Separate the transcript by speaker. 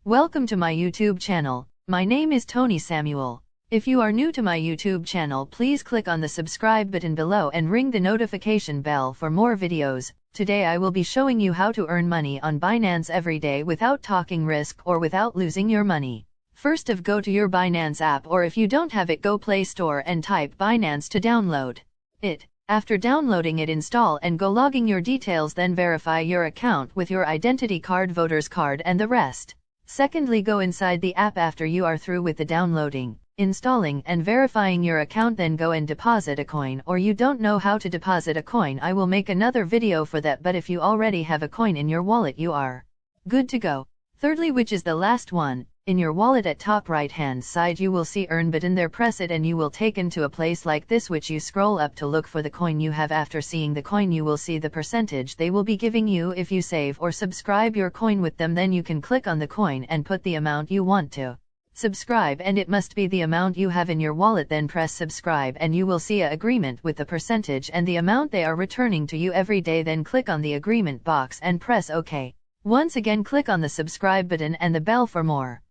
Speaker 1: Welcome to my YouTube channel. My name is Tony Samuel. If you are new to my YouTube channel, please click on the subscribe button below and ring the notification bell for more videos. Today I will be showing you how to earn money on Binance every day without taking risk or without losing your money. First go to your Binance app, or if you don't have it, go Play Store and type Binance to download it. After downloading it, install and go logging your details, then verify your account with your identity card, voter's card and the rest. Secondly, go inside the app after you are through with the downloading, installing and verifying your account, then go and deposit a coin. Or you don't know how to deposit a coin, I will make another video for that, but if you already have a coin in your wallet, you are good to go. Thirdly, which is the last one, in your wallet at top right hand side you will see earn button there, press it and you will taken to a place like this, which you scroll up to look for the coin you have. After seeing the coin you will see the percentage they will be giving you if you save or subscribe your coin with them. Then you can click on the coin and put the amount you want to subscribe, and it must be the amount you have in your wallet. Then press subscribe and you will see an agreement with the percentage and the amount they are returning to you every day. Then click on the agreement box and press OK. Once again click on the subscribe button and the bell for more